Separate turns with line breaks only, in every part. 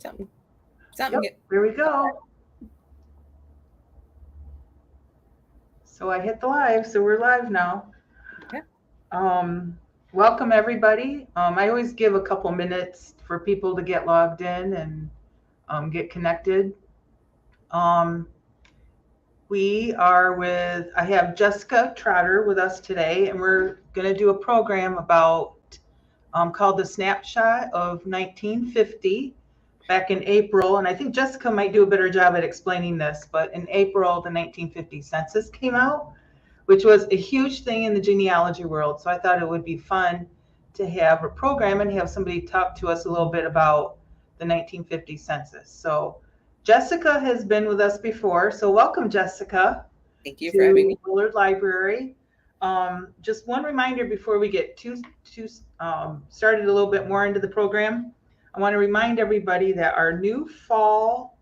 Something.
Yep, there we go. So I hit the live, so we're live now.
Okay.
Welcome everybody. I always give a couple minutes for people to get logged in and get connected. I have Jessica Trotter with us today, and we're going to do a program about called the Snapshot of 1950 back in April. And I think Jessica might do a better job at explaining this, but in April, the 1950 census came out, which was a huge thing in the genealogy world. So I thought it would be fun to have a program and have somebody talk to us a little bit about the 1950 census. So Jessica has been with us before. So welcome, Jessica.
Thank you for having me.
Willard Library. Just one reminder before we get started a little bit more into the program. I want to remind everybody that our new Fall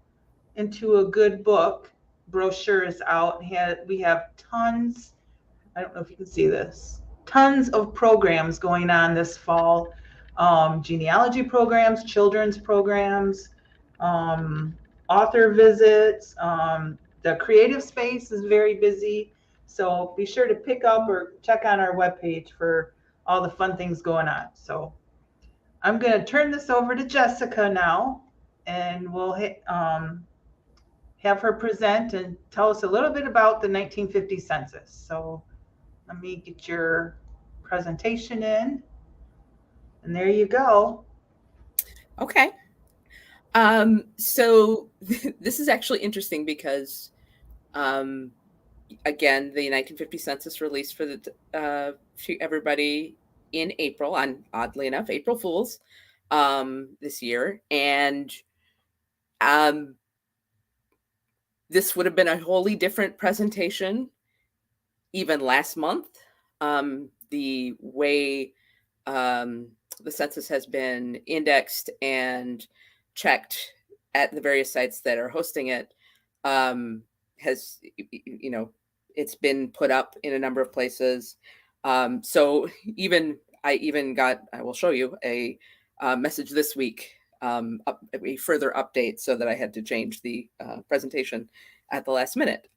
into a Good Book brochure is out. We have tons, I don't know if you can see this, tons of programs going on this fall. Genealogy programs, children's programs, author visits. The creative space is very busy. So be sure to pick up or check on our webpage for all the fun things going on. So I'm going to turn this over to Jessica now, and we'll have her present and tell us a little bit about the 1950 census. So let me get your presentation in, and there you go.
Okay. So this is actually interesting because, again, the 1950 census released for to everybody in April, on oddly enough, April Fools, this year, and this would have been a wholly different presentation even last month. The way the census has been indexed and checked at the various sites that are hosting it has, it's been put up in a number of places. So I will show you a message this week, a further update, so that I had to change the presentation at the last minute.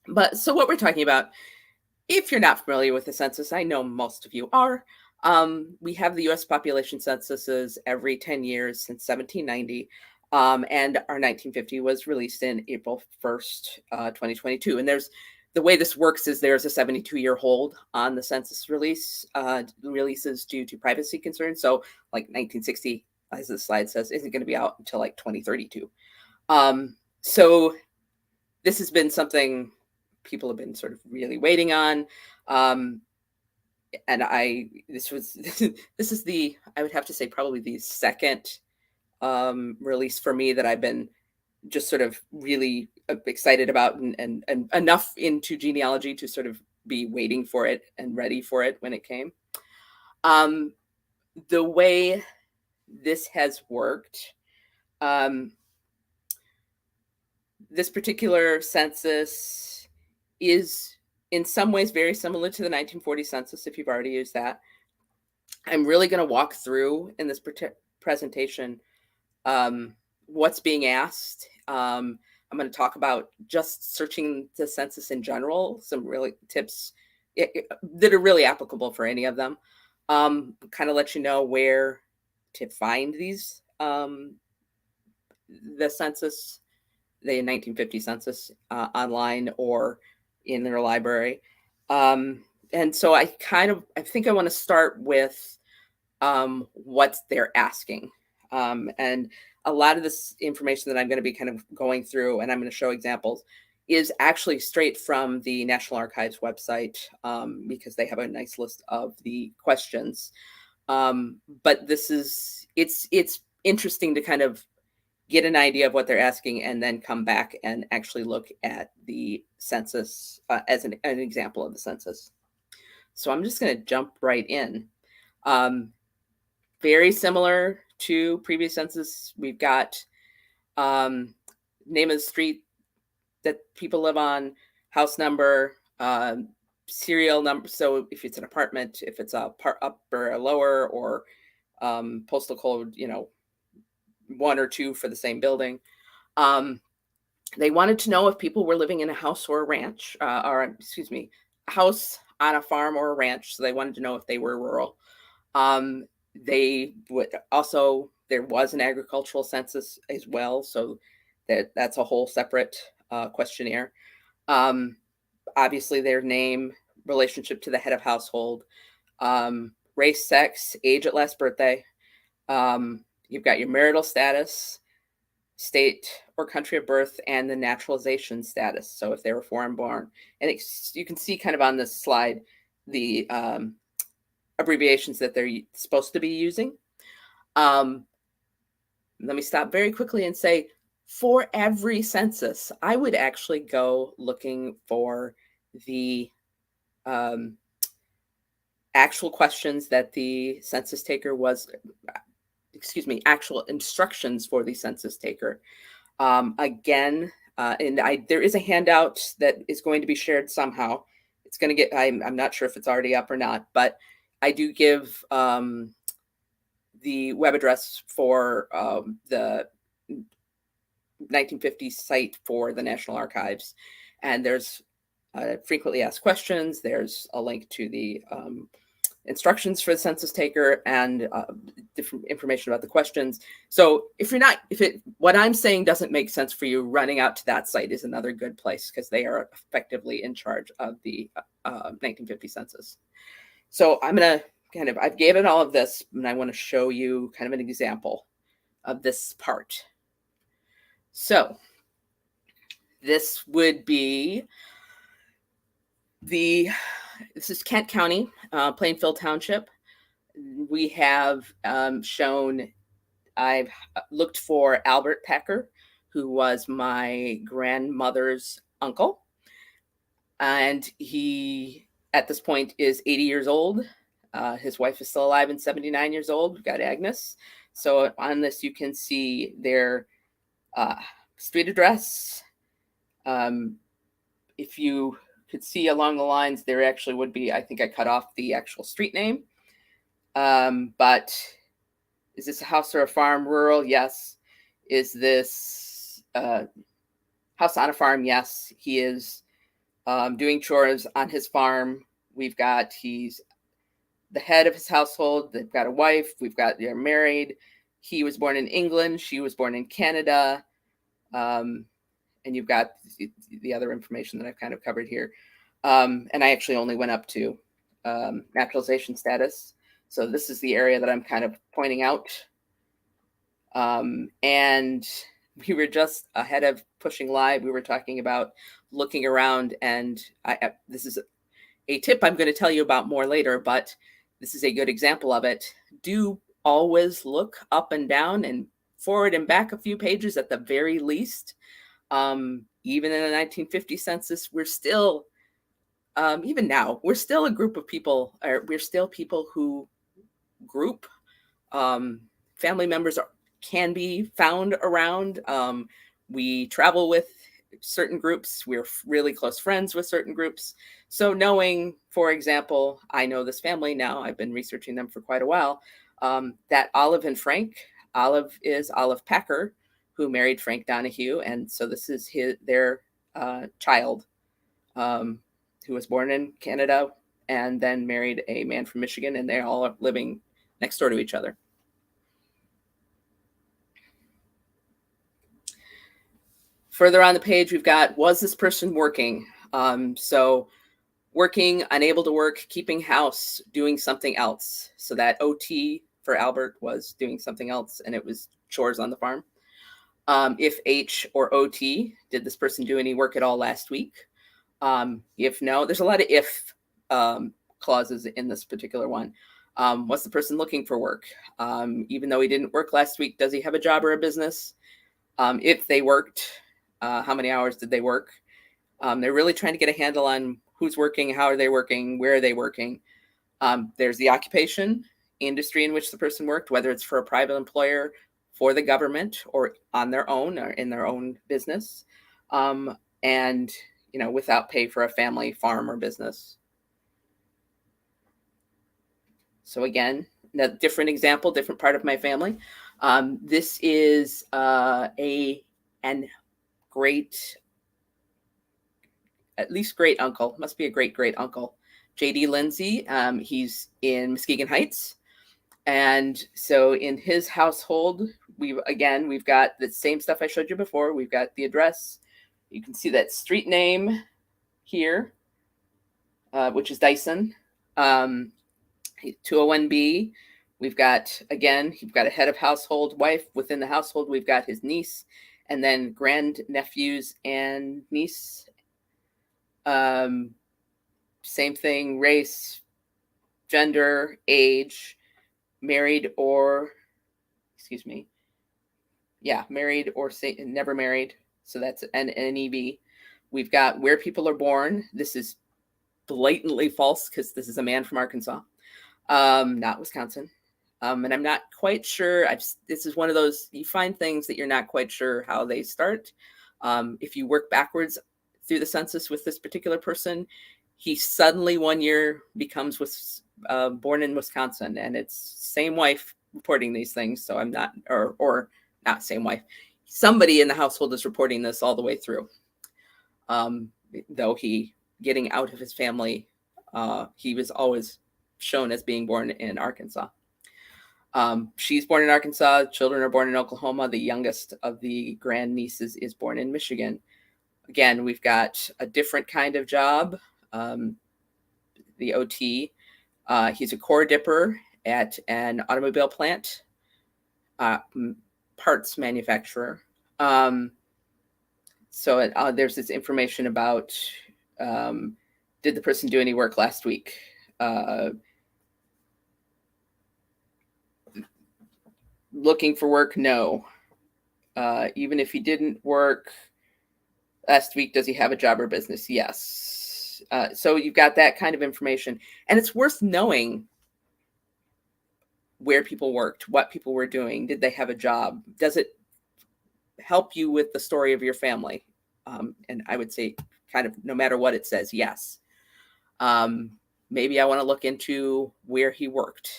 But so what we're talking about, if you're not familiar with the census, I know most of you are. We have the U.S. population censuses every 10 years since 1790, and our 1950 was released in April 1st, 2022. And the way this works is there's a 72-year hold on the census releases due to privacy concerns. So like 1960, as the slide says, isn't going to be out until like 2032. So this has been something people have been sort of really waiting on. And this is I would have to say probably the second release for me that I've been just sort of really excited about and enough into genealogy to sort of be waiting for it and ready for it when it came. The way this has worked, this particular census is in some ways very similar to the 1940 census, if you've already used that. I'm really going to walk through in this presentation what's being asked. I'm going to talk about just searching the census in general, some really tips that are really applicable for any of them. Kind of let you know where to find these, the census, the 1950 census online or in their library. And so I think I want to start with what they're asking. And a lot of this information that I'm going to be kind of going through, and I'm going to show examples, is actually straight from the National Archives website, because they have a nice list of the questions. But it's interesting to kind of get an idea of what they're asking and then come back and actually look at the census as an example of the census. So I'm just going to jump right in. Very similar to previous census, we've got name of the street that people live on, house number, serial number. So if it's an apartment, if it's a part up or a lower, or postal code, one or two for the same building. They wanted to know if people were living in a house or a ranch, or excuse me, a house on a farm or a ranch. So they wanted to know if they were rural. They would also, there was an agricultural census as well. So that's a whole separate questionnaire. Obviously, their name, relationship to the head of household, race, sex, age at last birthday. You've got your marital status, state or country of birth, and the naturalization status. So if they were foreign born, and you can see kind of on this slide the abbreviations that they're supposed to be using. Let me stop very quickly and say, for every census, I would actually go looking for the actual questions that the census taker was, actual instructions for the census taker. Again, and there is a handout that is going to be shared somehow. It's going to get, I'm not sure if it's already up or not, but I do give the web address for the 1950 site for the National Archives. And there's frequently asked questions. There's a link to the instructions for the census taker and different information about the questions. So if what I'm saying doesn't make sense for you, running out to that site is another good place because they are effectively in charge of the 1950 census. So I'm going to I've given all of this, and I want to show you kind of an example of this part. So this would be this is Kent County, Plainfield Township. We have shown, I've looked for Albert Packer, who was my grandmother's uncle. And he, at this point, is 80 years old. His wife is still alive and 79 years old. We've got Agnes. So on this, you can see their street address. If you could see along the lines, there actually would be, I think I cut off the actual street name. But is this a house or a farm? Rural? Yes. Is this house on a farm? Yes. He is doing chores on his farm. He's the head of his household. They've got a wife. They're married. He was born in England. She was born in Canada. And you've got the other information that I've kind of covered here. And I actually only went up to naturalization status. So this is the area that I'm kind of pointing out. And we were just ahead of pushing live. We were talking about looking around, and this is a tip I'm going to tell you about more later, but this is a good example of it. Do always look up and down and forward and back a few pages at the very least. Even in the 1950 census, we're still, even now, we're still a group of people, or we're still people who group. Family members can be found around. We travel with certain groups. We're really close friends with certain groups. So knowing, for example, I know this family now, I've been researching them for quite a while, that Olive and Frank, Olive is Olive Packer, who married Frank Donahue. And so this is their child, who was born in Canada and then married a man from Michigan, and they're all living next door to each other. Further on the page, we've got, was this person working? So working, unable to work, keeping house, doing something else. So that OT for Albert was doing something else, and it was chores on the farm. If H or OT, did this person do any work at all last week? If no, there's a lot of if clauses in this particular one. Was the person looking for work? Even though he didn't work last week, does he have a job or a business? If they worked, how many hours did they work? They're really trying to get a handle on who's working, how are they working, where are they working? There's the occupation, industry in which the person worked, whether it's for a private employer, for the government, or on their own, or in their own business. And, without pay for a family farm or business. So again, a different example, different part of my family. This is an great, at least great uncle, must be a great great uncle, J.D. Lindsay. He's in Muskegon Heights. And so in his household, we've got the same stuff I showed you before. We've got the address. You can see that street name here, which is Dyson. 201B. We've got a head of household, wife. Within the household, we've got his niece, and then grand nephews and niece. Same thing, race, gender, age, married or never married. So that's an NEB. We've got where people are born. This is blatantly false because this is a man from Arkansas, not Wisconsin. And I'm not quite sure. This is one of those, you find things that you're not quite sure how they start. If you work backwards through the census with this particular person, he suddenly one year becomes born in Wisconsin, and it's same wife reporting these things. So I'm not, or not same wife. Somebody in the household is reporting this all the way through. Though he getting out of his family, he was always shown as being born in Arkansas. She's born in Arkansas. Children are born in Oklahoma. The youngest of the grandnieces is born in Michigan. Again, we've got a different kind of job. The OT. He's a core dipper at an automobile plant, parts manufacturer. So there's this information about, did the person do any work last week? Looking for work? No. Even if he didn't work last week, does he have a job or business? Yes. So you've got that kind of information. And it's worth knowing where people worked, what people were doing. Did they have a job? Does it help you with the story of your family? And I would say kind of no matter what it says, yes. Maybe I want to look into where he worked.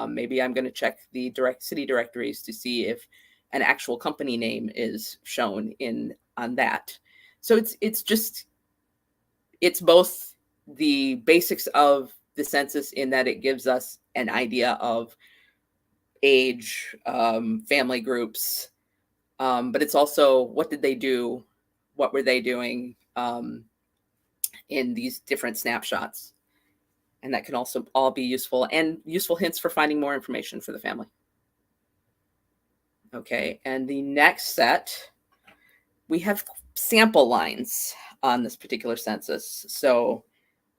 Maybe I'm going to check the city directories to see if an actual company name is shown on that. So it's both the basics of the census in that it gives us an idea of age, family groups, but it's also what did they do, what were they doing in these different snapshots. And that can also all be useful hints for finding more information for the family. Okay, and the next set, we have sample lines on this particular census. So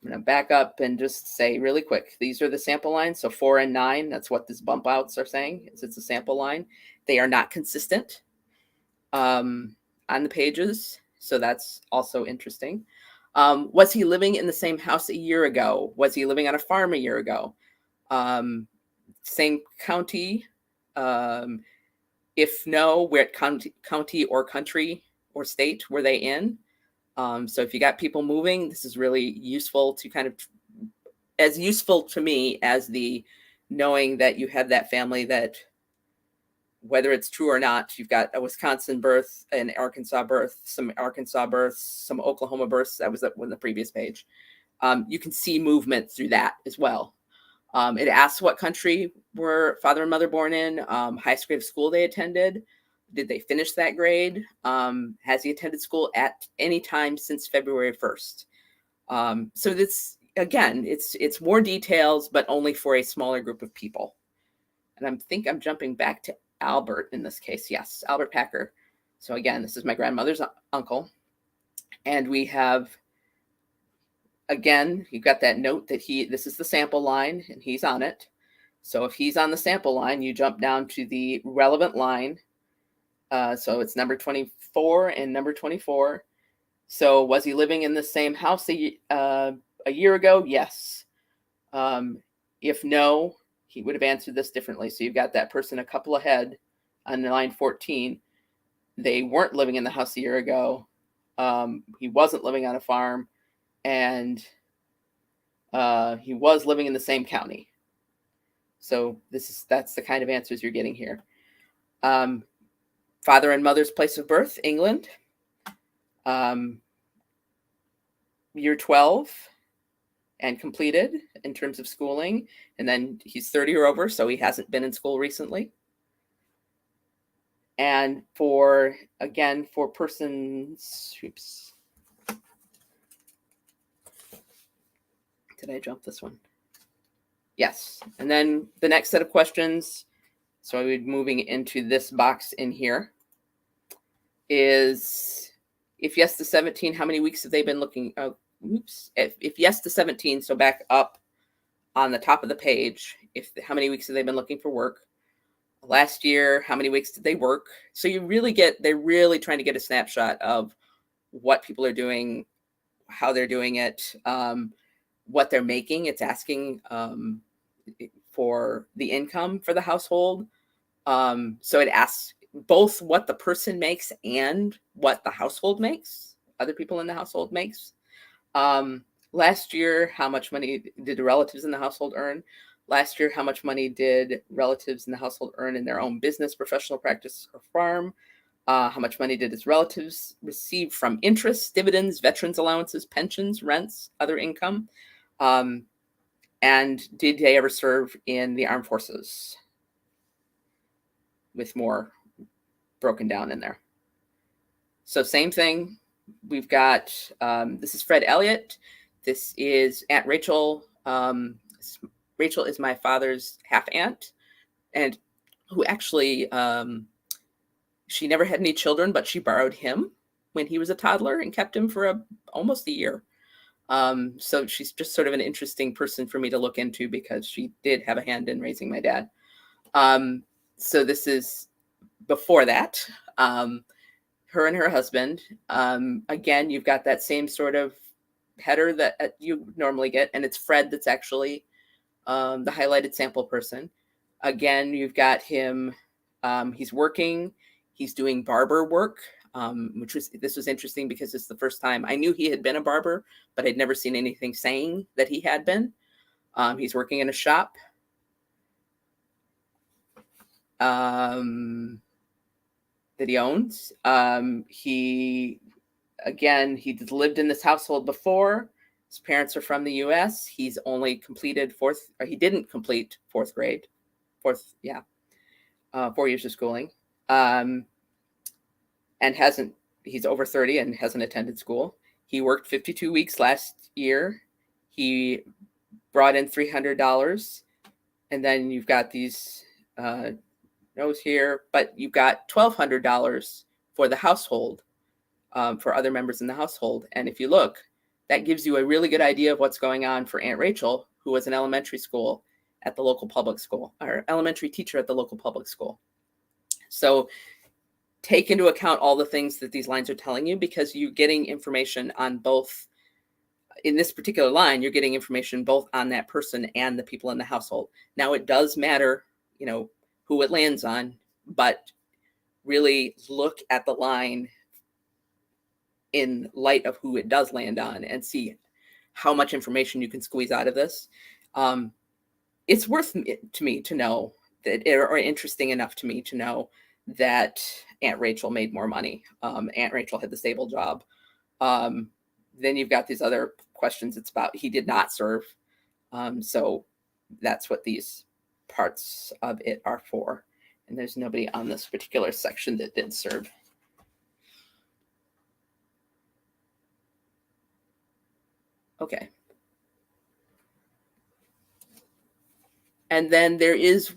I'm going to back up and just say really quick, these are the sample lines. So 4 and 9, that's what these bump outs are saying. It's a sample line. They are not consistent on the pages. So that's also interesting. Was he living in the same house a year ago? Was he living on a farm a year ago? Same county? If no, where county or country or state were they in? So if you got people moving, this is really useful to kind of, as useful to me as the knowing that you have that family that, whether it's true or not, you've got a Wisconsin birth, an Arkansas birth, some Arkansas births, some Oklahoma births. That was on the previous page. You can see movement through that as well. It asks what country were father and mother born in, highest grade of school they attended. Did they finish that grade? Has he attended school at any time since February 1st? So this, again, it's more details, but only for a smaller group of people. And I think I'm jumping back to Albert in this case. Yes, Albert Packer. So again, this is my grandmother's uncle. And we have, again, you've got that note that this is the sample line and he's on it. So if he's on the sample line, you jump down to the relevant line. So it's number 24 and number 24. So was he living in the same house a year ago? Yes. If no, he would have answered this differently. So you've got that person a couple ahead on line 14. They weren't living in the house a year ago. He wasn't living on a farm, and he was living in the same county. So that's the kind of answers you're getting here. Father and mother's place of birth, England. Year 12 and completed in terms of schooling. And then he's 30 or over, so he hasn't been in school recently. And for persons, oops. Did I jump this one? Yes. And then the next set of questions, so I would be moving into this box in here, is if yes to 17, how many weeks have they been looking? If yes to 17, so back up on the top of the page, how many weeks have they been looking for work? Last year, how many weeks did they work? So they're really trying to get a snapshot of what people are doing, how they're doing it, what they're making. It's asking for the income for the household. So it asks both what the person makes and what the household makes, other people in the household makes. Last year, how much money did the relatives in the household earn? Last year, how much money did relatives in the household earn in their own business, professional practice, or farm? How much money did his relatives receive from interest, dividends, veterans allowances, pensions, rents, other income? And did they ever serve in the armed forces? With more broken down in there. So same thing. We've got, this is Fred Elliott. This is Aunt Rachel. Rachel is my father's half aunt, and who actually, she never had any children, but she borrowed him when he was a toddler and kept him for almost a year. So she's just sort of an interesting person for me to look into because she did have a hand in raising my dad. So this is before that, her and her husband. Again, you've got that same sort of header that you normally get, and it's Fred that's actually the highlighted sample person. Again, you've got him, he's working, he's doing barber work, this was interesting because it's the first time I knew he had been a barber, but I'd never seen anything saying that he had been. He's working in a shop. That he owns. He lived in this household before. His parents are from the US. He's only completed he didn't complete 4th grade. 4 years of schooling. And he's over 30 and hasn't attended school. He worked 52 weeks last year. He brought in $300. And then you've got these no's here, but you've got $1,200 for the household, for other members in the household. And if you look, that gives you a really good idea of what's going on for Aunt Rachel, who was an elementary school at the local public school, or elementary teacher at the local public school. So take into account all the things that these lines are telling you, because you're getting information on both. In this particular line, you're getting information both on that person and the people in the household. Now, it does matter, who it lands on, but really look at the line in light of who it does land on and see how much information you can squeeze out of this. It's worth it to me to know that, or interesting enough to me to know that Aunt Rachel made more money. Aunt Rachel had the stable job. Then you've got these other questions. It's about he did not serve. So that's what these parts of it are for. And there's nobody on this particular section that did serve. Okay. And then there is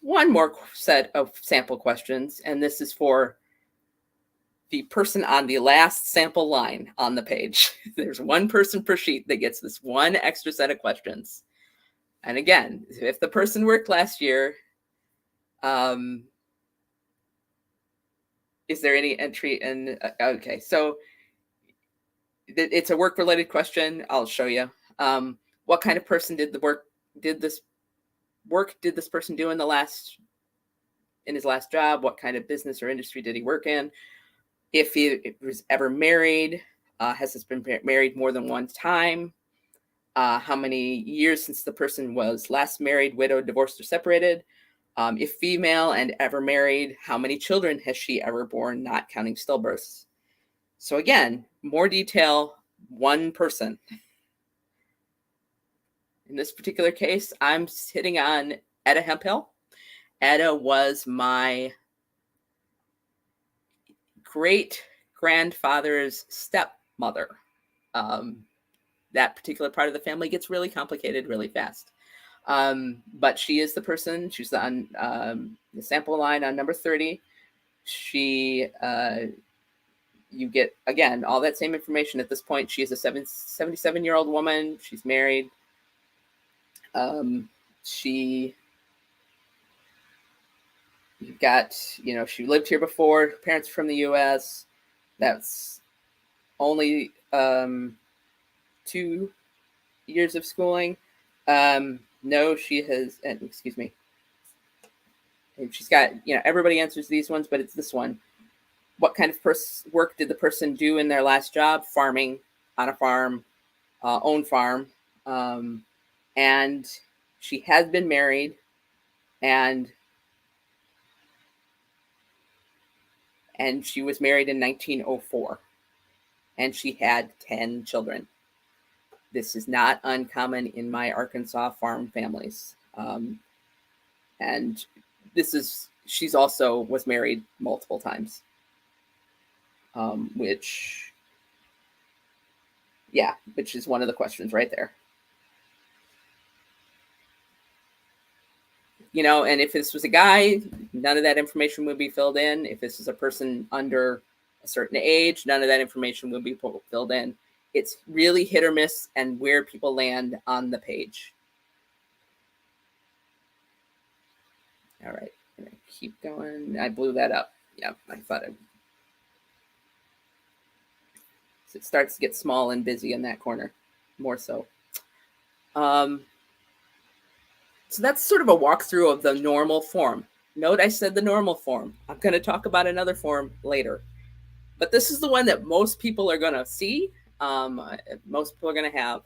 one more set of sample questions, and this is for the person on the last sample line on the page. There's one person per sheet that gets this one extra set of questions. And again, if the person worked last year, is there any entry in? Okay, so it's a work-related question. I'll show you. What kind of person did this person do in his last job? What kind of business or industry did he work in? If he was ever married, has this been married more than one time? How many years since the person was last married, widowed, divorced, or separated? If female and ever married, how many children has she ever born, not counting stillbirths? So again, more detail, one person. In this particular case, I'm sitting on Etta Hemphill. Etta was my great grandfather's stepmother. That particular part of the family gets really complicated really fast. But she is the person, she's on the sample line on number 30. She, you get, again, all that same information at this point. She is a 77-year-old woman. She's married. She got, she lived here before. Her parents are from the U.S. That's only 2 years of schooling. No, she has, excuse me. And she's got, everybody answers these ones, but it's this one. What kind of work did the person do in their last job? Farming, on a farm, own farm. And she has been married, and she was married in 1904, and she had 10 children. This is not uncommon in my Arkansas farm families. And she's also was married multiple times, which is one of the questions right there. And if this was a guy, none of that information would be filled in. If this is a person under a certain age, none of that information would be filled in. It's really hit or miss and where people land on the page. All right, I'm gonna keep going. I blew that up. Yeah, I thought it. So it starts to get small and busy in that corner, more so. So that's sort of a walkthrough of the normal form. Note I said the normal form. I'm going to talk about another form later. But this is the one that most people are going to see. Most people are going to have.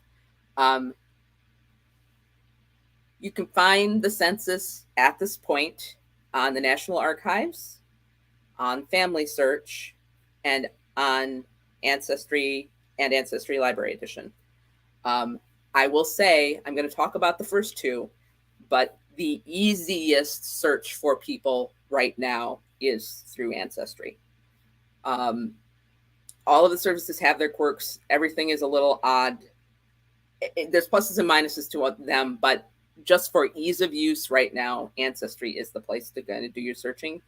You can find the census at this point on the National Archives, on Family Search, and on Ancestry and Ancestry Library Edition. I will say, I'm going to talk about the first two, but the easiest search for people right now is through Ancestry. All of the services have their quirks. Everything is a little odd. There's pluses and minuses to them, but just for ease of use right now, Ancestry is the place to kind of do your searching.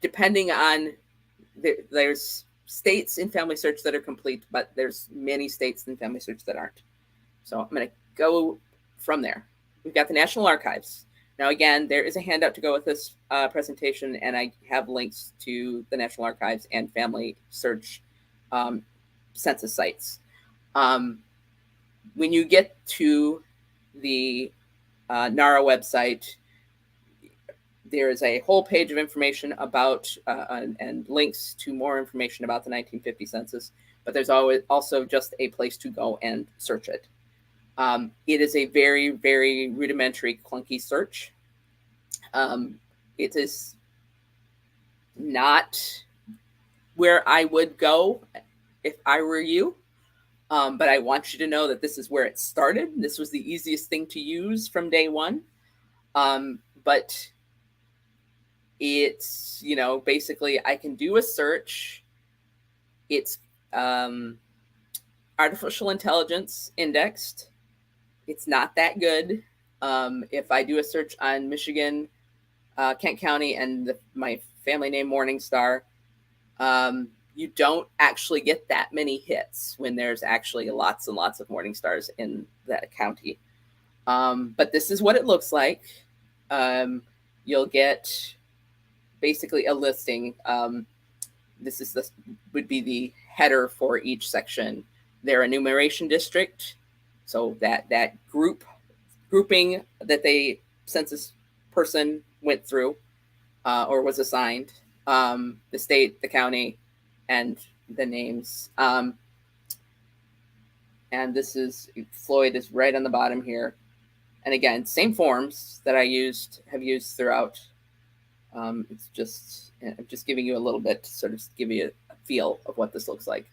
Depending on, there's states in Family Search that are complete, but there's many states in Family Search that aren't. So I'm going to go from there. We've got the National Archives. Now, again, there is a handout to go with this presentation, and I have links to the National Archives and Family Search census sites. When you get to the NARA website, there is a whole page of information about and links to more information about the 1950 census, but there's always also just a place to go and search it. It is a very, very rudimentary, clunky search. It is not where I would go if I were you, but I want you to know that this is where it started. This was the easiest thing to use from day one. But it's, basically I can do a search. It's artificial intelligence indexed. It's not that good. If I do a search on Michigan, Kent County, and my family name Morningstar, you don't actually get that many hits when there's actually lots and lots of Morningstars in that county. But this is what it looks like. You'll get basically a listing. This would be the header for each section. Their enumeration district, so that grouping that the census person went through or was assigned, the state, the county, and the names. And this is, Floyd is right on the bottom here. And again, same forms that I have used throughout. I'm just giving you a little bit to sort of give you a feel of what this looks like.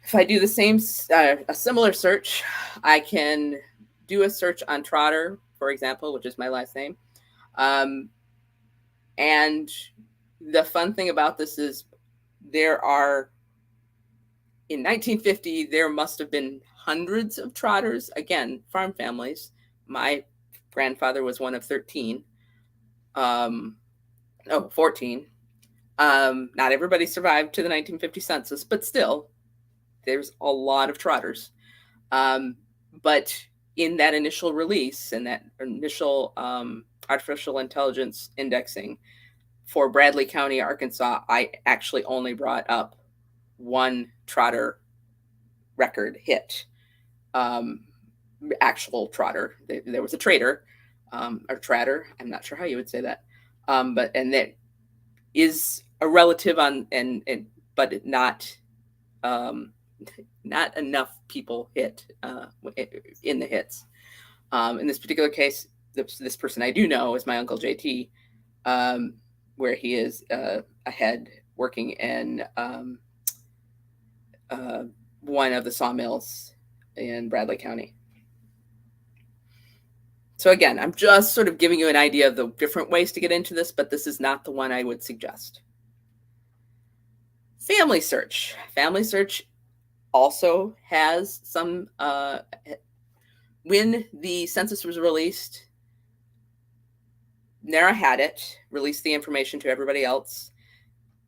If I do the same, a similar search, I can do a search on Trotter, for example, which is my last name. And the fun thing about this is in 1950, there must have been hundreds of trotters, again, farm families. My grandfather was one of 13. 14. Not everybody survived to the 1950 census, but still, there's a lot of trotters. But in that initial release and that initial artificial intelligence indexing for Bradley County, Arkansas, I actually only brought up one trotter record hit. Actual trotter. There was a trader, or tratter. I'm not sure how you would say that. But that is a relative but not enough people hit in the hits. In this particular case, this person I do know is my uncle JT, where he is ahead working in one of the sawmills in Bradley County. So again, I'm just sort of giving you an idea of the different ways to get into this, but this is not the one I would suggest. Family search. Family search also has some, when the census was released, NARA had it, released the information to everybody else.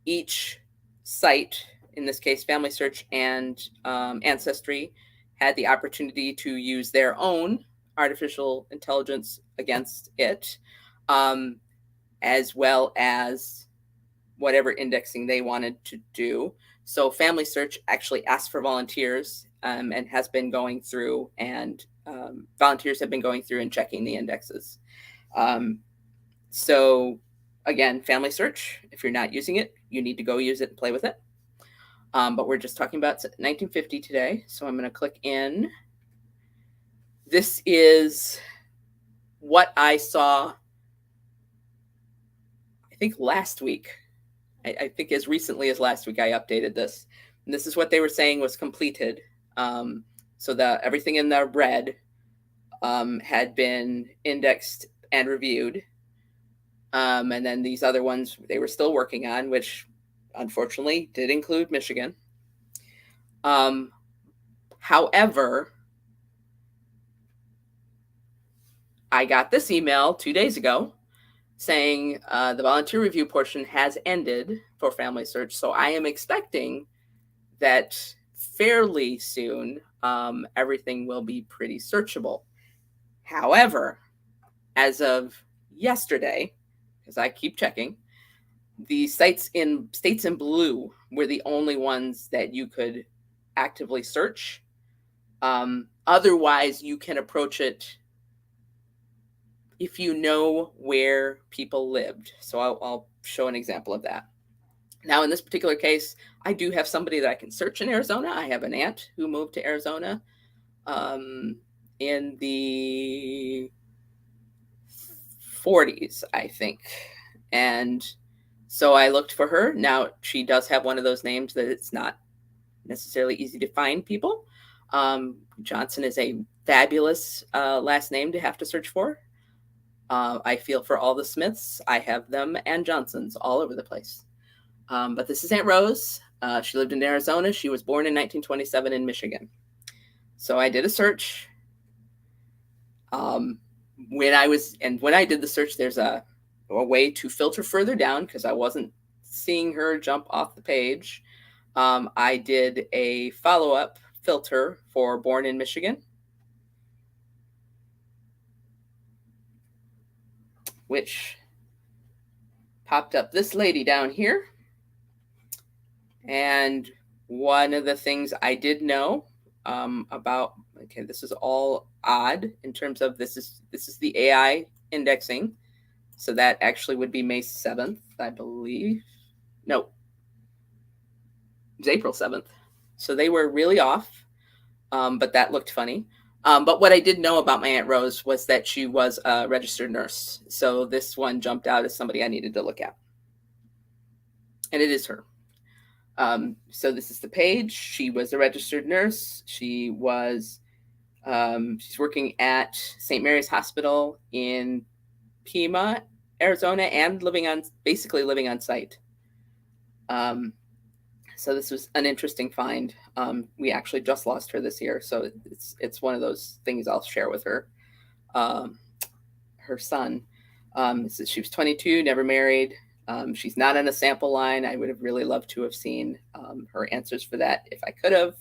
Each site, in this case, Family Search and Ancestry, had the opportunity to use their own artificial intelligence against it, as well as whatever indexing they wanted to do. So Family Search actually asked for volunteers, and has been going through, and volunteers have been going through and checking the indexes. So again, Family Search, if you're not using it, you need to go use it and play with it. But we're just talking about 1950 today. So I'm going to click in. This is what I saw, I think last week. I think as recently as last week, I updated this. And this is what they were saying was completed. So everything in the red had been indexed and reviewed. And then these other ones they were still working on, which unfortunately did include Michigan. However, I got this email 2 days ago saying the volunteer review portion has ended for Family Search. So I am expecting that fairly soon everything will be pretty searchable. However, as of yesterday, because I keep checking, the states in blue were the only ones that you could actively search. Otherwise, you can approach it if you know where people lived. So I'll show an example of that. Now, in this particular case, I do have somebody that I can search in Arizona. I have an aunt who moved to Arizona in the 40s, I think. And so I looked for her. Now, she does have one of those names that it's not necessarily easy to find people. Johnson is a fabulous last name to have to search for. I feel for all the Smiths. I have them and Johnsons all over the place. But this is Aunt Rose. She lived in Arizona. She was born in 1927 in Michigan. So I did a search. When I did the search, there's a way to filter further down because I wasn't seeing her jump off the page. I did a follow-up filter for born in Michigan, which popped up this lady down here. And one of the things I did know about, okay, this is all odd in terms of this is the AI indexing. So that actually would be May 7th, I believe. No, it was April 7th. So they were really off, but that looked funny. But what I did know about my Aunt Rose was that she was a registered nurse. So this one jumped out as somebody I needed to look at. And it is her. So this is the page. She was a registered nurse. She was, she's working at St. Mary's Hospital in Pima, Arizona, and basically living on site. So this was an interesting find. We actually just lost her this year, so it's one of those things I'll share with her. Her son. So she was 22, never married. She's not on a sample line. I would have really loved to have seen her answers for that if I could have.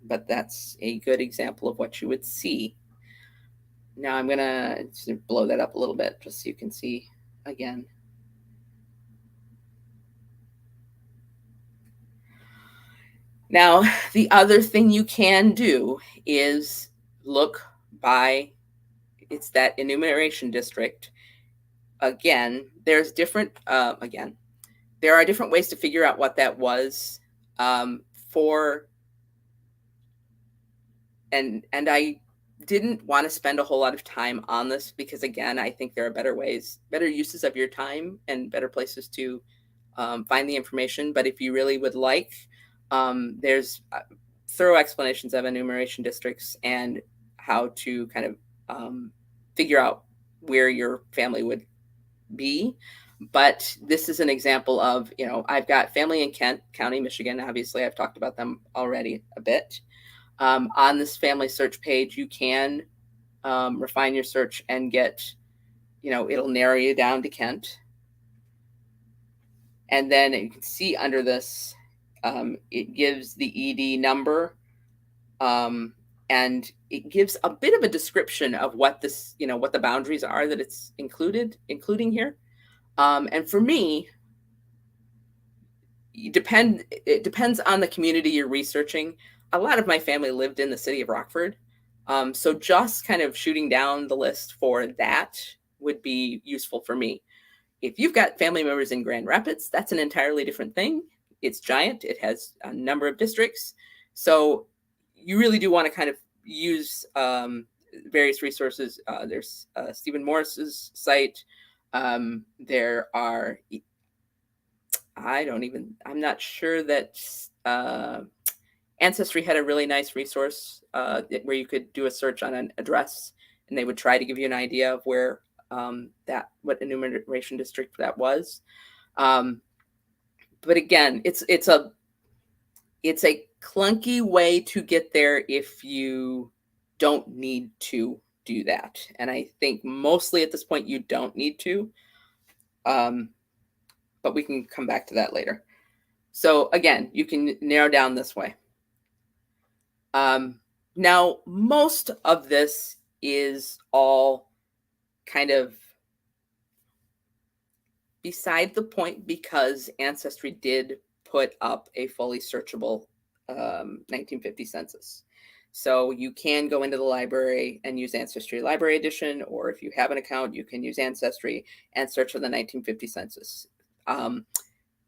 But that's a good example of what you would see. Now I'm gonna blow that up a little bit just so you can see again. Now, the other thing you can do is look by, it's that enumeration district. Again, there's different, there are different ways to figure out what that was for, and I didn't want to spend a whole lot of time on this because, again, I think there are better ways, better uses of your time and better places to find the information. But if you really would like, there's thorough explanations of enumeration districts and how to kind of figure out where your family would be. But this is an example of, I've got family in Kent County, Michigan. Obviously, I've talked about them already a bit. On this family search page, you can refine your search and get, it'll narrow you down to Kent. And then you can see under this, it gives the ED number, and it gives a bit of a description of what this, what the boundaries are that it's including here. And for me, it depends on the community you're researching. A lot of my family lived in the city of Rockford. So just kind of shooting down the list for that would be useful for me. If you've got family members in Grand Rapids, that's an entirely different thing. It's giant. It has a number of districts. So you really do want to kind of use various resources. There's Stephen Morris's site. There are, I'm not sure that Ancestry had a really nice resource where you could do a search on an address and they would try to give you an idea of where what enumeration district that was. But again, it's a clunky way to get there if you don't need to do that. And I think mostly at this point you don't need to, but we can come back to that later. So again, you can narrow down this way. Now, most of this is all kind of beside the point because Ancestry did put up a fully searchable 1950 census. So you can go into the library and use Ancestry Library Edition, or if you have an account, you can use Ancestry and search for the 1950 census.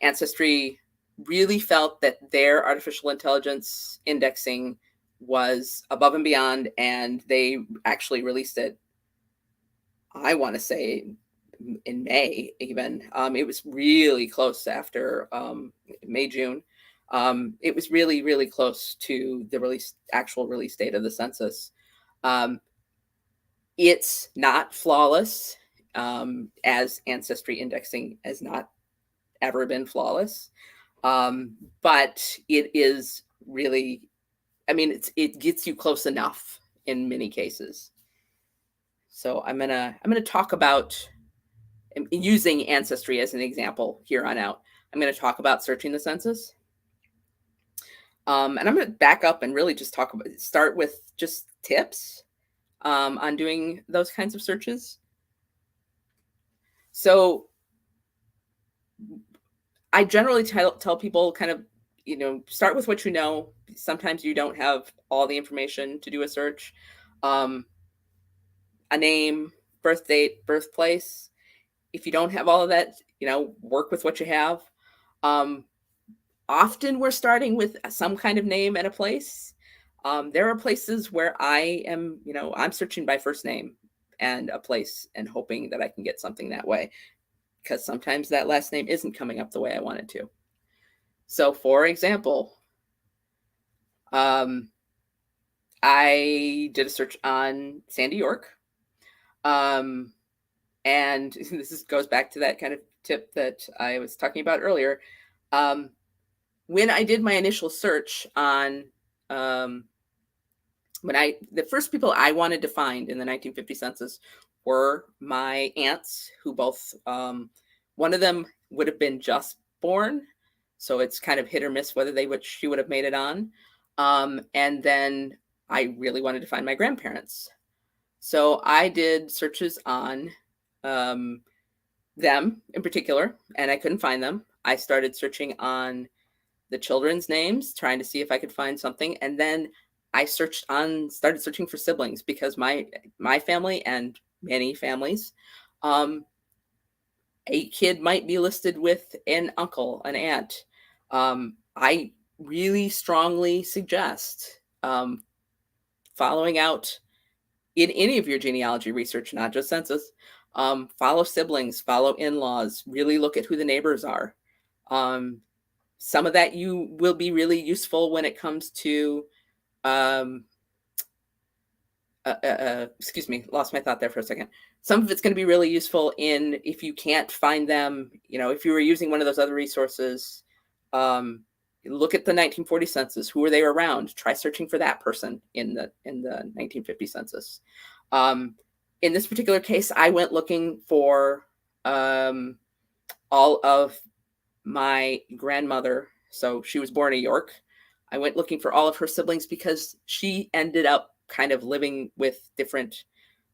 Ancestry really felt that their artificial intelligence indexing was above and beyond, and they actually released it, I want to say, in May even. It was really close after May, June. It was really, really close to the actual release date of the census. It's not flawless, as Ancestry indexing has not ever been flawless. But it is really, it gets you close enough in many cases. So I'm gonna talk about using Ancestry as an example here on out. I'm going to talk about searching the census. And I'm going to back up and really just start with just tips on doing those kinds of searches. So I generally tell people kind of, start with what you know. Sometimes you don't have all the information to do a search. A name, birth date, birthplace. If you don't have all of that, work with what you have. Often we're starting with some kind of name and a place. There are places where I am, I'm searching by first name and a place and hoping that I can get something that way, because sometimes that last name isn't coming up the way I want it to. So, for example, um, I did a search on Sandy York. And goes back to that kind of tip that I was talking about earlier. When I did my initial search on, the first people I wanted to find in the 1950 census were my aunts, who both, one of them would have been just born, so it's kind of hit or miss whether she would have made it on. And then I really wanted to find my grandparents. So I did searches on them in particular, and I couldn't find them. I started searching on the children's names, trying to see if I could find something, and then I started searching for siblings, because my family and many families, a kid might be listed with an uncle, an aunt. I really strongly suggest following out in any of your genealogy research, not just census. Follow siblings, follow in-laws, really look at who the neighbors are. Some of that you will be really useful when it comes to, excuse me, lost my thought there for a second. Some of it's going to be really useful if you can't find them, if you were using one of those other resources, look at the 1940 census. Who were they around? Try searching for that person in the 1950 census. In this particular case, I went looking for all of my grandmother. So she was born in York. I went looking for all of her siblings, because she ended up kind of living with different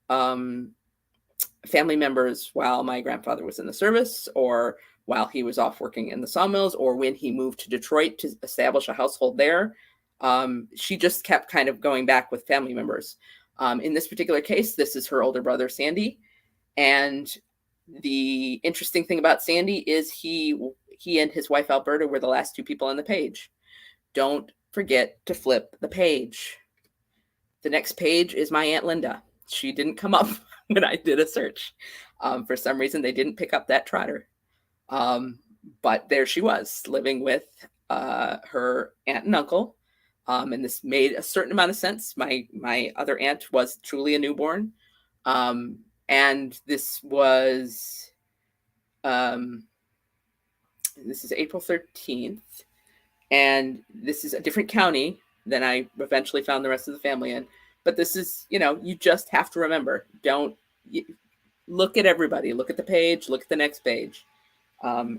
family members while my grandfather was in the service, or while he was off working in the sawmills, or when he moved to Detroit to establish a household there. She just kept kind of going back with family members. In this particular case, this is her older brother, Sandy. And the interesting thing about Sandy is he and his wife, Alberta, were the last two people on the page. Don't forget to flip the page. The next page is my Aunt Linda. She didn't come up when I did a search. For some reason, they didn't pick up that trotter. But there she was, living with her aunt and uncle. And this made a certain amount of sense. My other aunt was truly a newborn. And this was, this is April 13th. And this is a different county than I eventually found the rest of the family in. But this is, you just have to remember, look at everybody, look at the page, look at the next page,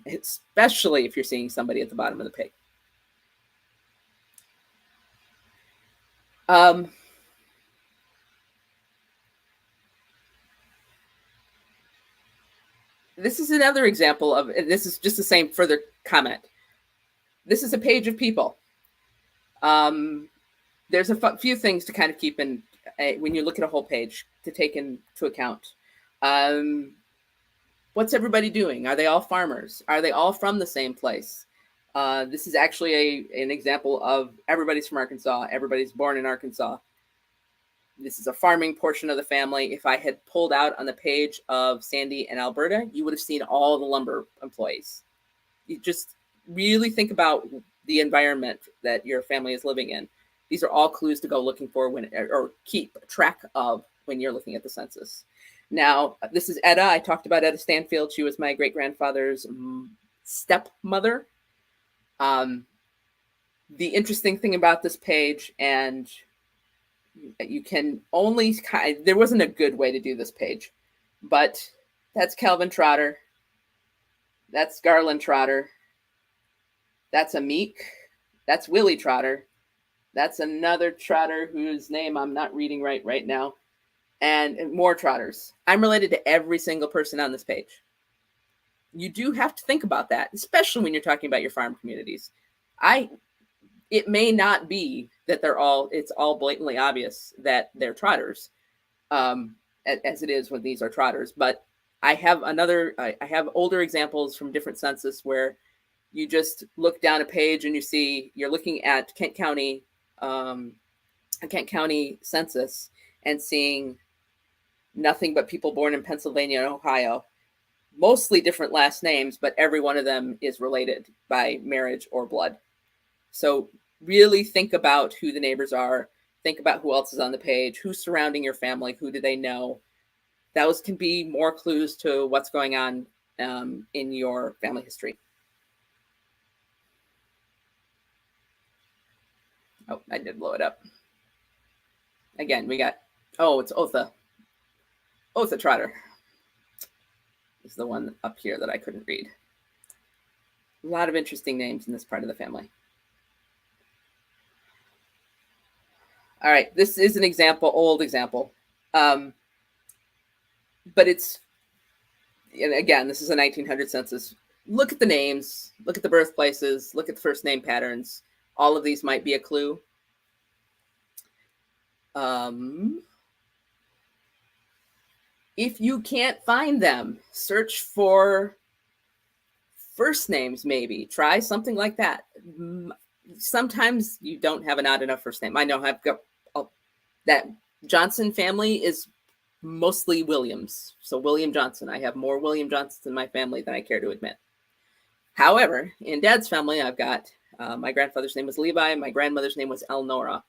especially if you're seeing somebody at the bottom of the page. This is another example of, this is just the same further comment. This is a page of people. There's a few things to kind of keep in when you look at a whole page to take into account. What's everybody doing? Are they all farmers? Are they all from the same place? This is actually an example of everybody's from Arkansas. Everybody's born in Arkansas. This is a farming portion of the family. If I had pulled out on the page of Sandy and Alberta, you would have seen all the lumber employees. You just really think about the environment that your family is living in. These are all clues to go looking for or keep track of when you're looking at the census. Now, this is Etta. I talked about Etta Stanfield. She was my great-grandfather's stepmother. The interesting thing about this page, and you can only, there wasn't a good way to do this page, but that's Calvin Trotter. That's Garland Trotter. That's a Meek. That's Willie Trotter. That's another Trotter whose name I'm not reading right now. And more Trotters. I'm related to every single person on this page. You do have to think about that, especially when you're talking about your farm communities. It may not be that it's all blatantly obvious that they're Trotters, as it is when these are Trotters. But I have older examples from different census where you just look down a page and you're looking at Kent County a Kent County census and seeing nothing but people born in Pennsylvania and Ohio, mostly different last names, but every one of them is related by marriage or blood. So really think about who the neighbors are. Think about who else is on the page, who's surrounding your family, who do they know. Those can be more clues to what's going on in your family history. Oh, I did blow it up. Again, we got, oh, it's Otha. Otha Trotter is the one up here that I couldn't read. A lot of interesting names in this part of the family. All right, this is an example, old example. But it's, and again, this is a 1900 census. Look at the names, look at the birthplaces, look at the first name patterns. All of these might be a clue. If you can't find them, search for first names, maybe. Try something like that. Sometimes you don't have an odd enough first name. I know I've got that Johnson family is mostly Williams. So William Johnson. I have more William Johnsons in my family than I care to admit. However, in Dad's family, I've got my grandfather's name was Levi. My grandmother's name was Elnora.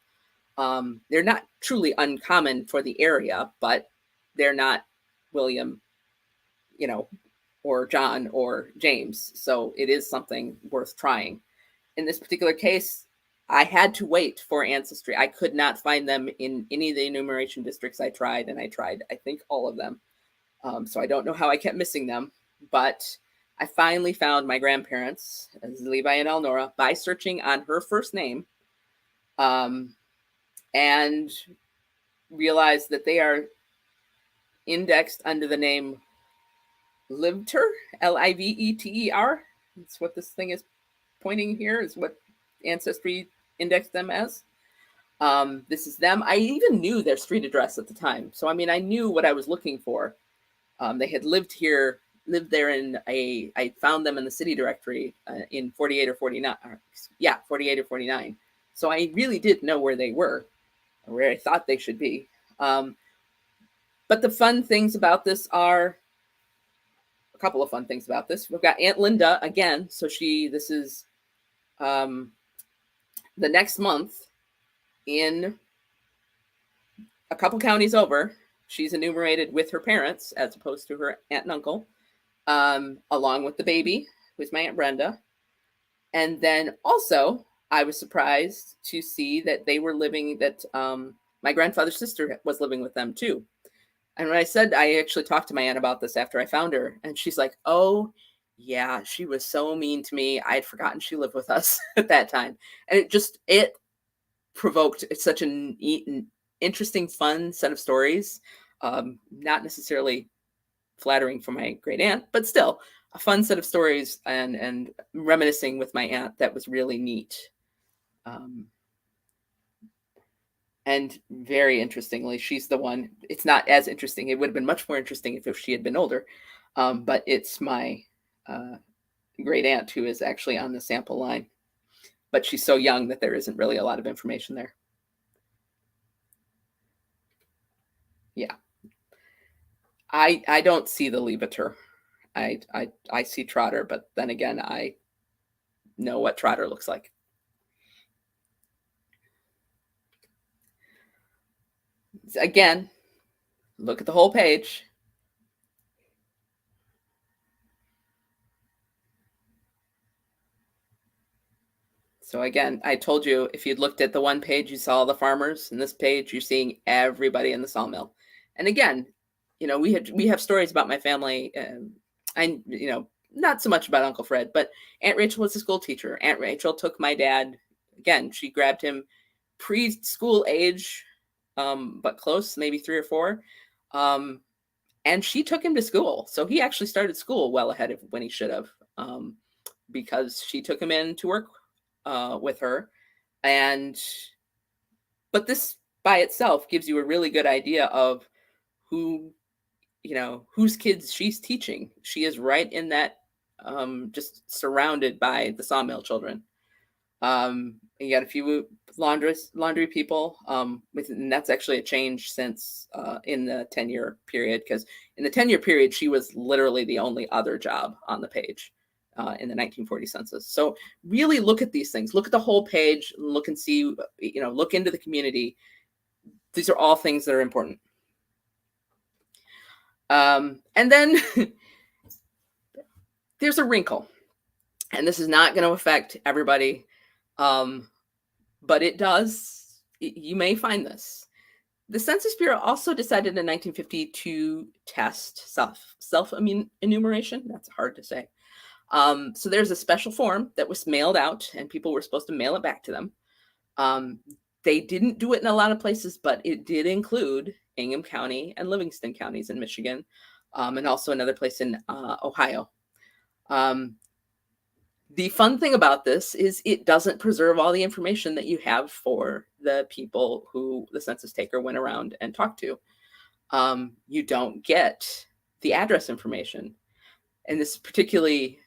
They're not truly uncommon for the area, but they're not William, or John or James. So it is something worth trying. In this particular case, I had to wait for ancestry. I could not find them in any of the enumeration districts I tried, and I tried, I think, all of them. So I don't know how I kept missing them, but I finally found my grandparents, Levi and Elnora, by searching on her first name, and realized that they are indexed under the name Liveter, Liveter. That's what this thing is pointing here, is what Ancestry indexed them as. This is them. I even knew their street address at the time. So, I mean, I knew what I was looking for. They had lived there I found them in the city directory in 48 or 49. 48 or 49. So I really did know where they were, or where I thought they should be. But the fun things about this are, a couple of fun things about this. We've got Aunt Linda again. So this is the next month in a couple counties over. She's enumerated with her parents as opposed to her aunt and uncle, along with the baby, who's my Aunt Brenda. And then also, I was surprised to see that they were living, that my grandfather's sister was living with them too. And when I said, I actually talked to my aunt about this after I found her, and she's like, oh, yeah, she was so mean to me. I had forgotten she lived with us at that time. And it provoked such an interesting, fun set of stories. Not necessarily flattering for my great aunt, but still a fun set of stories, and reminiscing with my aunt that was really neat. And very interestingly, she's the one. It's not as interesting. It would have been much more interesting if she had been older. But it's my great aunt who is actually on the sample line. But she's so young that there isn't really a lot of information there. Yeah. I don't see the Levator. I see Trotter, but then again, I know what Trotter looks like. Again, look at the whole page. So again, I told you, if you'd looked at the one page, you saw the farmers. In this page, you're seeing everybody in the sawmill. And again, we have stories about my family. Not so much about Uncle Fred, but Aunt Rachel was a school teacher. Aunt Rachel took my dad. Again, she grabbed him preschool age, but close, maybe 3 or 4. And she took him to school. So he actually started school well ahead of when he should have, because she took him in to work with her. But this by itself gives you a really good idea of whose kids she's teaching. She is right in that, just surrounded by the sawmill children. You got a few laundry people, and that's actually a change since in the 10-year period, because in the 10-year period, she was literally the only other job on the page in the 1940 census. So really look at these things, look at the whole page, look and see, look into the community. These are all things that are important. And then there's a wrinkle, and this is not going to affect everybody, but it does. You may find this. The Census Bureau also decided in 1950 to test self-enumeration. That's hard to say. So there's a special form that was mailed out, and people were supposed to mail it back to them. They didn't do it in a lot of places, but it did include Ingham County and Livingston counties in Michigan, and also another place in Ohio. The fun thing about this is it doesn't preserve all the information that you have for the people who the census taker went around and talked to. You don't get the address information. And this is particularly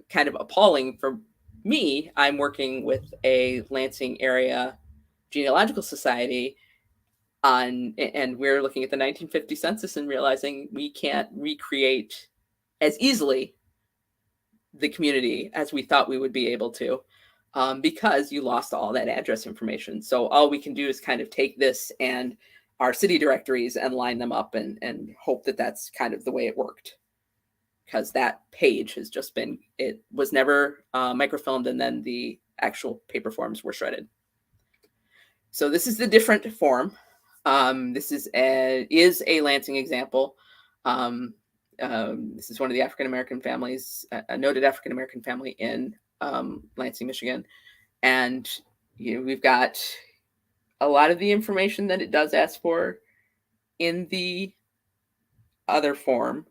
kind of appalling for me. I'm working with a Lansing area genealogical society and we're looking at the 1950 census and realizing we can't recreate as easily the community as we thought we would be able to, because you lost all that address information. So all we can do is kind of take this and our city directories and line them up and hope that that's kind of the way it worked. Because that page has just been, it was never microfilmed, and then the actual paper forms were shredded. So this is the different form. This is a Lansing example. This is one of the African-American families, a noted African-American family in Lansing, Michigan. And we've got a lot of the information that it does ask for in the other form,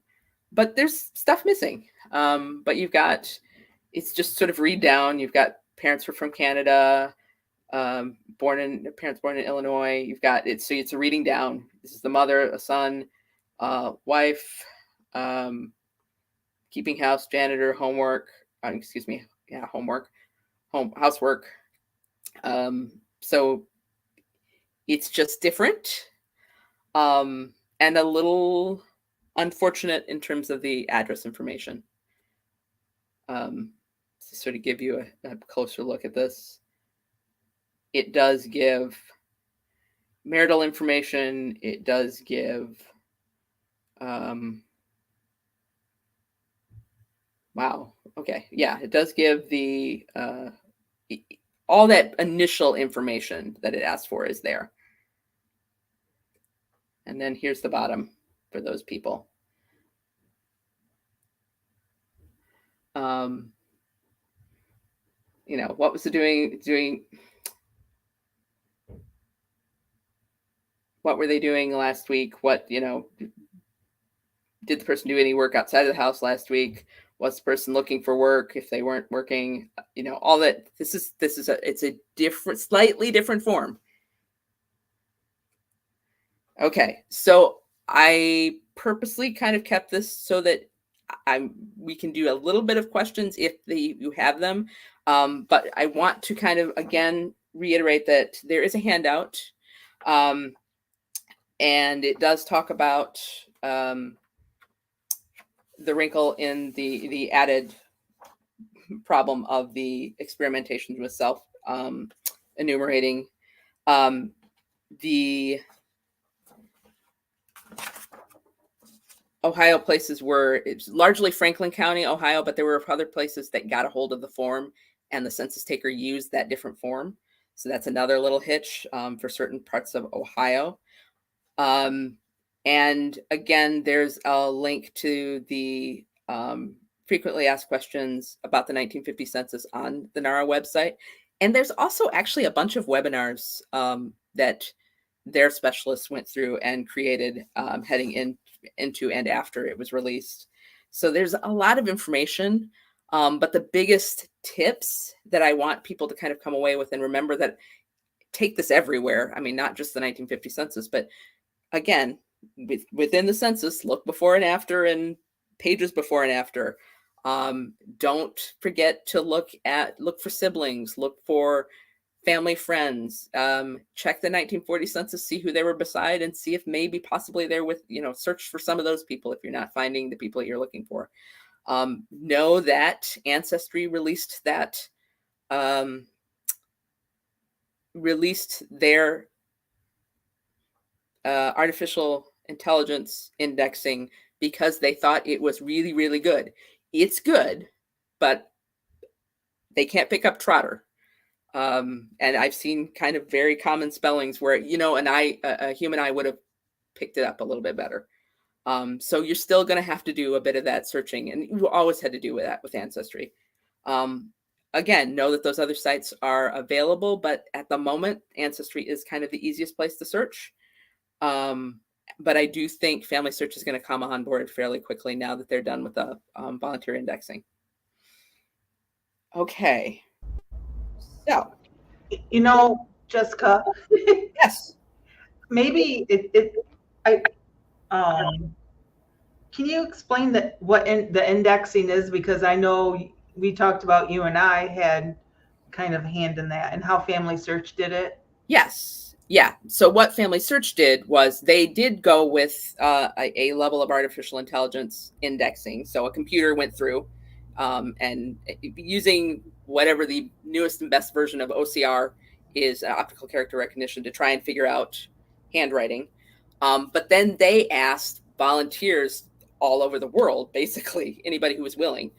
but there's stuff missing. But you've got, it's just sort of read down. You've got parents were from Canada, parents born in Illinois. You've got it. So it's a reading down. This is the mother, a son, wife, keeping house, janitor, homework, housework. So it's just different, and a little unfortunate in terms of the address information. To sort of give you a closer look at this, it does give marital information. It does give wow. Okay. Yeah, it does give the all that initial information that it asked for is there. And then here's the bottom for those people. What was it doing? What were they doing last week? What, did the person do any work outside of the house last week? Was the person looking for work if they weren't working? All that. It's a different, slightly different form. Okay, so I purposely kind of kept this so that we can do a little bit of questions if you have them. But I want to kind of, again, reiterate that there is a handout, and it does talk about the wrinkle in the added problem of the experimentation with self enumerating. The Ohio places it's largely Franklin County, Ohio, but there were other places that got a hold of the form and the census taker used that different form. So that's another little hitch for certain parts of Ohio. And again, there's a link to the frequently asked questions about the 1950 census on the NARA website. And there's also actually a bunch of webinars that their specialists went through and created heading into and after it was released. So there's a lot of information, but the biggest tips that I want people to kind of come away with and remember that take this everywhere. I mean, not just the 1950 census, but again, within the census, look before and after and pages before and after. Don't forget to look for siblings, look for family friends, check the 1940 census, see who they were beside, and see if maybe possibly they're with, search for some of those people if you're not finding the people that you're looking for. Know that Ancestry released their artificial intelligence indexing because they thought it was really, really good. It's good, but they can't pick up Trotter. And I've seen kind of very common spellings where, a human eye would have picked it up a little bit better. So you're still going to have to do a bit of that searching, and you always had to do that with Ancestry. Again, know that those other sites are available, but at the moment, Ancestry is kind of the easiest place to search. But I do think Family Search is going to come on board fairly quickly now that they're done with the volunteer indexing. Okay. So,
Jessica,
yes.
maybe can you explain what the indexing is? Because I know we talked about, you and I had kind of a hand in that, and how Family Search did it.
Yes. Yeah. So what Family Search did was they did go with a level of artificial intelligence indexing. So a computer went through and using whatever the newest and best version of OCR is, optical character recognition, to try and figure out handwriting. But then they asked volunteers all over the world, basically anybody who was willing,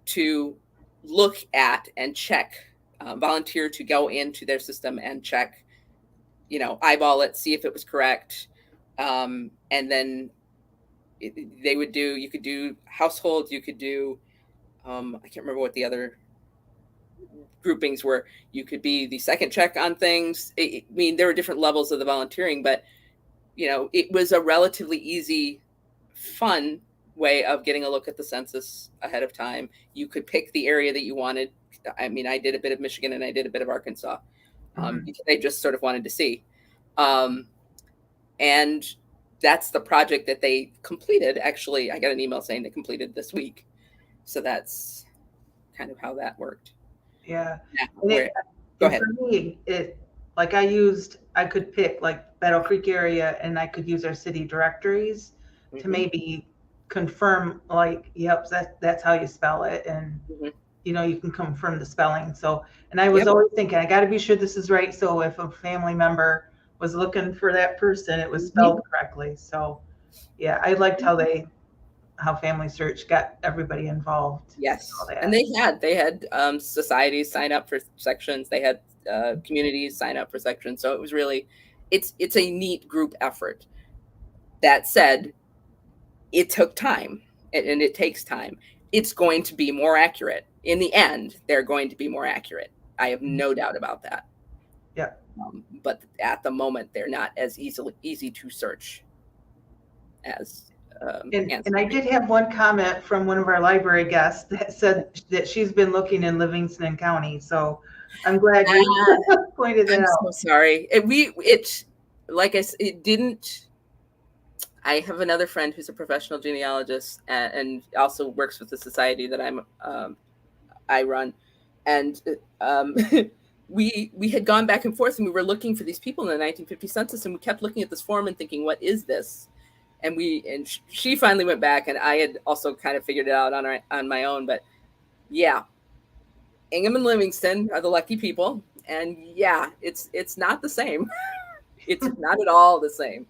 to look at and check, volunteer to go into their system and check, eyeball it, see if it was correct. And then you could do households, you could do, I can't remember what the other groupings were. You could be the second check on things. I mean, there were different levels of the volunteering, but, it was a relatively easy, fun way of getting a look at the census ahead of time. You could pick the area that you wanted. I mean, I did a bit of Michigan and I did a bit of Arkansas. Because they just sort of wanted to see. And that's the project that they completed. Actually, I got an email saying they completed this week. So that's kind of how that worked.
Yeah.
Go ahead.
For me, I could pick like Battle Creek area, and I could use our city directories to maybe confirm, like, yep, that's how you spell it. And you can confirm the spelling. So, and I was always thinking, I got to be sure this is right. So if a family member was looking for that person, it was spelled correctly. So yeah, I liked how Family Search got everybody involved.
Yes. And they had societies sign up for sections. They had communities sign up for sections. So it was really, it's a neat group effort. That said, it took time, and it takes time. It's going to be more accurate. In the end, they're going to be more accurate. I have no doubt about that.
Yeah.
But at the moment, they're not as easy to search as.
And I did have one comment from one of our library guests that said that she's been looking in Livingston County. So I'm glad you pointed that out.
I'm so sorry. Like I said, it didn't. I have another friend who's a professional genealogist and also works with the society that I run, and we had gone back and forth, and we were looking for these people in the 1950 census, and we kept looking at this form and thinking, what is this? And she finally went back, and I had also kind of figured it out on my own. But yeah, Ingham and Livingston are the lucky people, and yeah, it's not the same. It's not at all the same.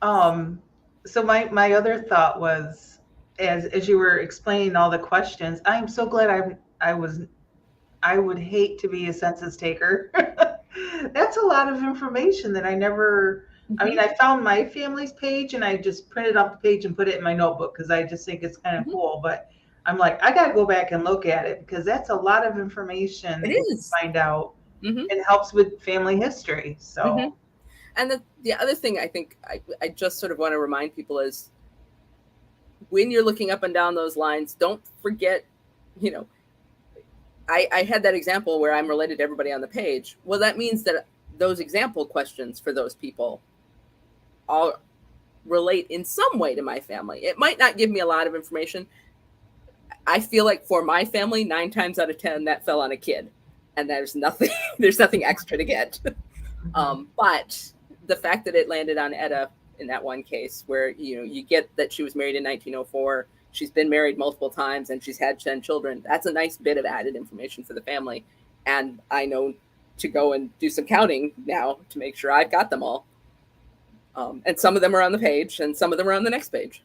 So my other thought was, as you were explaining all the questions, I'm so glad I would hate to be a census taker. That's a lot of information that I never. I mean, I found my family's page and I just printed off the page and put it in my notebook because I just think it's kind of cool. But I'm like, I got to go back and look at it because that's a lot of information that you find out. It helps with family history. So,
and the other thing I think I just sort of want to remind people is, when you're looking up and down those lines, don't forget, I had that example where I'm related to everybody on the page. Well, that means that those example questions for those people all relate in some way to my family. It might not give me a lot of information. I feel like for my family, 9 times out of 10, that fell on a kid, and there's nothing extra to get. But the fact that it landed on Etta in that one case, where you get that she was married in 1904, she's been married multiple times, and she's had 10 children. That's a nice bit of added information for the family, and I know to go and do some counting now to make sure I've got them all. And some of them are on the page, and some of them are on the next page.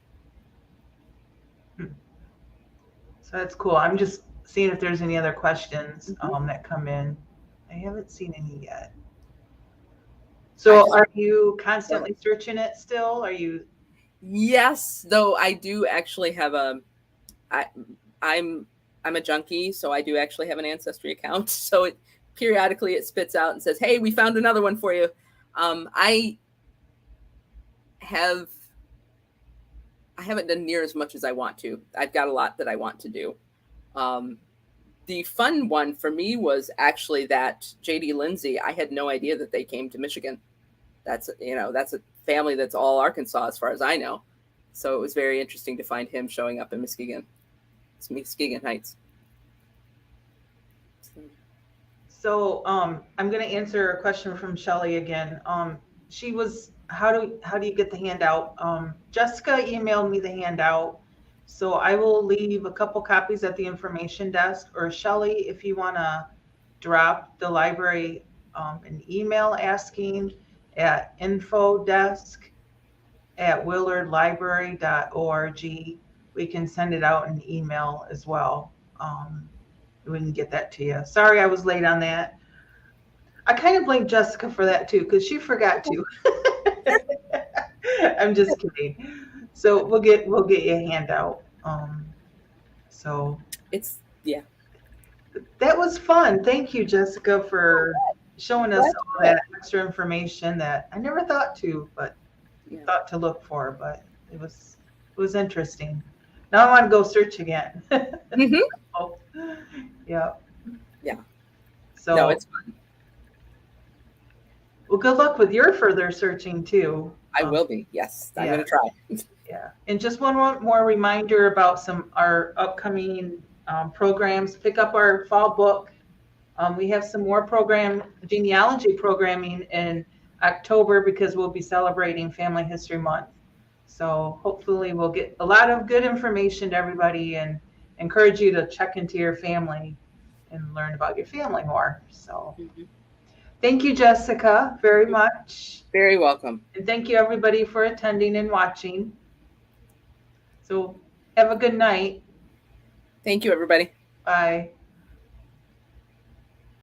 So that's cool. I'm just seeing if there's any other questions that come in. I haven't seen any yet. So are you constantly searching it still? Are you?
Yes, though I do actually have I'm a junkie, so I do actually have an Ancestry account. So periodically it spits out and says, "Hey, we found another one for you." I haven't done near as much as I want to. I've got a lot that I want to do. The fun one for me was actually that J.D. Lindsay. I had no idea that they came to Michigan. That's a family that's all Arkansas as far as I know. So it was very interesting to find him showing up in Muskegon. It's Muskegon Heights.
So I'm going to answer a question from Shelley again. She was, how do you get the handout? Jessica emailed me the handout. So I will leave a couple copies at the information desk, or Shelley, if you want to drop the library an email asking at infodesk@willardlibrary.org. We can send it out in email as well. We can get that to you. Sorry I was late on that. I kind of blame Jessica for that too, because she forgot to. I'm just kidding. So we'll get you a handout. So that was fun. Thank you, Jessica, for showing us all that extra information that I never thought to look for, but it was interesting. Now I want to go search again. Oh, yeah. So
no, it's fun.
Well, good luck with your further searching too.
I will be. Yes, I'm going to try.
Yeah. And just one more reminder about our upcoming programs. Pick up our fall book. We have some more genealogy programming in October because we'll be celebrating Family History Month. So hopefully we'll get a lot of good information to everybody and encourage you to check into your family and learn about your family more. So thank you, Jessica, very much.
Very welcome.
And thank you, everybody, for attending and watching. So have a good night.
Thank you, everybody.
Bye.